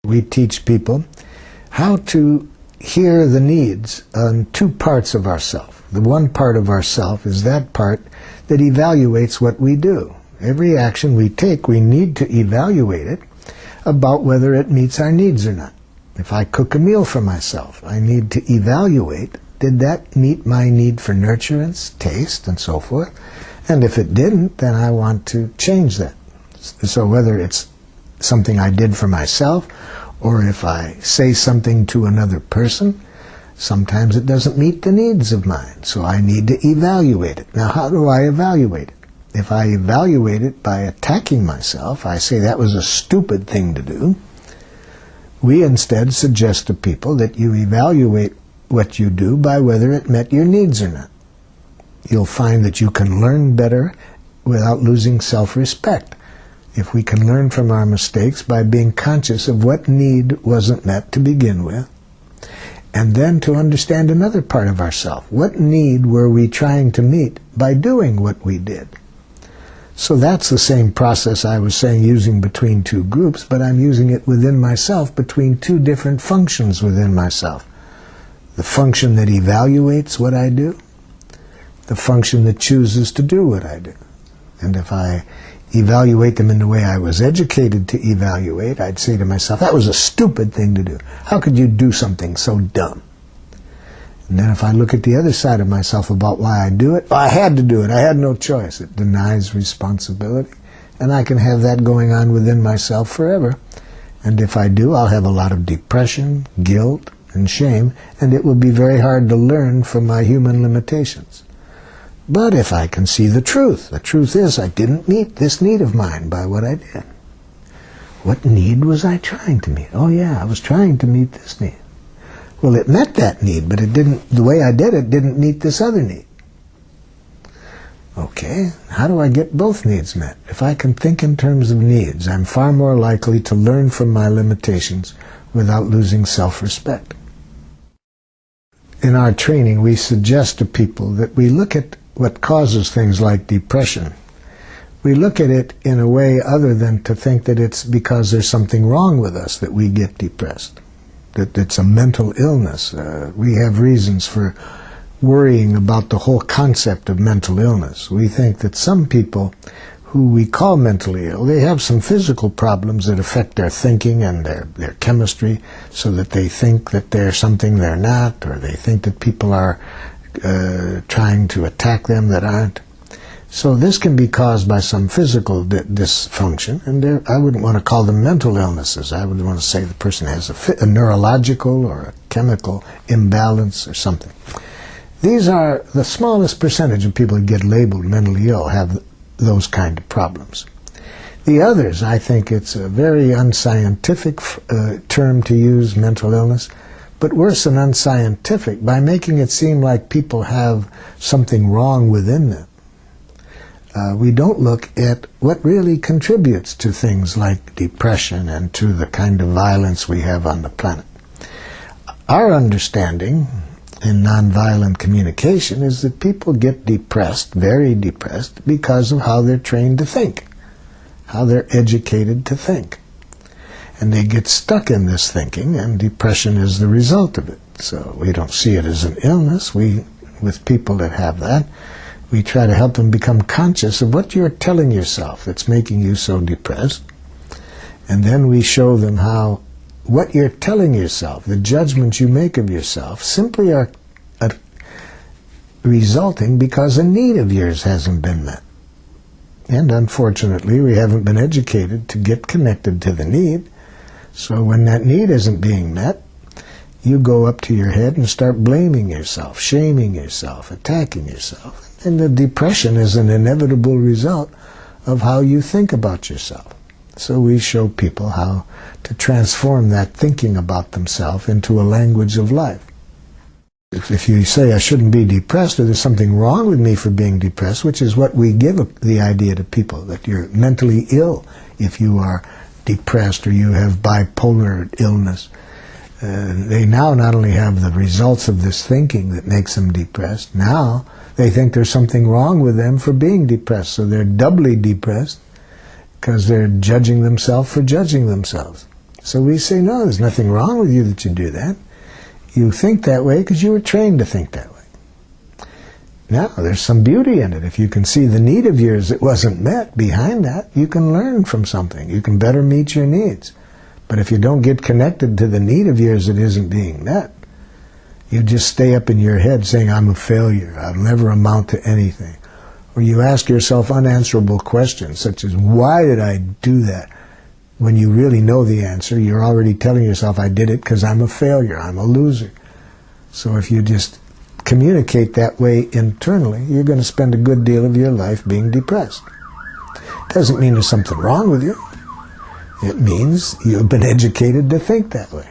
We teach people how to hear the needs on two parts of ourself. The one part of ourself is that part that evaluates what we do. Every action we take, we need to evaluate it about whether it meets our needs or not. If I cook a meal for myself, I need to evaluate, did that meet my need for nurturance, taste, and so forth? And if it didn't, then I want to change that. So whether it's something I did for myself, or if I say something to another person, sometimes it doesn't meet the needs of mine, so I need to evaluate it. Now, how do I evaluate it? If I evaluate it by attacking myself, I say that was a stupid thing to do. We instead suggest to people that you evaluate what you do by whether it met your needs or not. You'll find that you can learn better without losing self-respect. If we can learn from our mistakes by being conscious of what need wasn't met to begin with, and then to understand another part of ourselves. What need were we trying to meet by doing what we did? So that's the same process I was saying using between two groups, but I'm using it within myself between two different functions within myself. The function that evaluates what I do, the function that chooses to do what I do. And if I evaluate them in the way I was educated to evaluate, I'd say to myself, that was a stupid thing to do. How could you do something so dumb? And then if I look at the other side of myself about why I do it, well, I had to do it. I had no choice. It denies responsibility. And I can have that going on within myself forever. And if I do, I'll have a lot of depression, guilt, and shame, and it will be very hard to learn from my human limitations. But if I can see the truth is I didn't meet this need of mine by what I did. What need was I trying to meet? Oh yeah, I was trying to meet this need. Well, it met that need, but it didn't, the way I did it didn't meet this other need. Okay, how do I get both needs met? If I can think in terms of needs, I'm far more likely to learn from my limitations without losing self-respect. In our training, we suggest to people that we look at what causes things like depression. We look at it in a way other than to think that it's because there's something wrong with us that we get depressed, that it's a mental illness. We have reasons for worrying about the whole concept of mental illness. We think that some people who we call mentally ill, they have some physical problems that affect their thinking and their chemistry, so that they think that they're something they're not, or they think that people are trying to attack them that aren't. So this can be caused by some physical dysfunction, and I wouldn't want to call them mental illnesses. I would want to say the person has a neurological or a chemical imbalance or something. These are the smallest percentage of people who get labeled mentally ill have those kind of problems. The others, I think it's a very unscientific term to use, mental illness, but worse than unscientific, by making it seem like people have something wrong within them. We don't look at what really contributes to things like depression and to the kind of violence we have on the planet. Our understanding in nonviolent communication is that people get depressed, very depressed, because of how they're trained to think, how they're educated to think. And they get stuck in this thinking, and depression is the result of it. So we don't see it as an illness. With people that have that, we try to help them become conscious of what you're telling yourself that's making you so depressed. And then we show them how what you're telling yourself, the judgments you make of yourself, simply are resulting because a need of yours hasn't been met. And unfortunately, we haven't been educated to get connected to the need. So when that need isn't being met, you go up to your head and start blaming yourself, shaming yourself, attacking yourself. And the depression is an inevitable result of how you think about yourself. So we show people how to transform that thinking about themselves into a language of life. If you say, I shouldn't be depressed, or there's something wrong with me for being depressed, which is what we give the idea to people, that you're mentally ill if you are depressed or you have bipolar illness. They now not only have the results of this thinking that makes them depressed, now they think there's something wrong with them for being depressed, so they're doubly depressed because they're judging themselves for judging themselves. So we say, no, there's nothing wrong with you that you do that. You think that way because you were trained to think that way. Now, there's some beauty in it. If you can see the need of yours that wasn't met behind that, you can learn from something. You can better meet your needs. But if you don't get connected to the need of yours that isn't being met, you just stay up in your head saying, I'm a failure, I'll never amount to anything. Or you ask yourself unanswerable questions, such as, why did I do that? When you really know the answer, you're already telling yourself, I did it because I'm a failure, I'm a loser. So if you just communicate that way internally, you're going to spend a good deal of your life being depressed. Doesn't mean there's something wrong with you. It means you've been educated to think that way.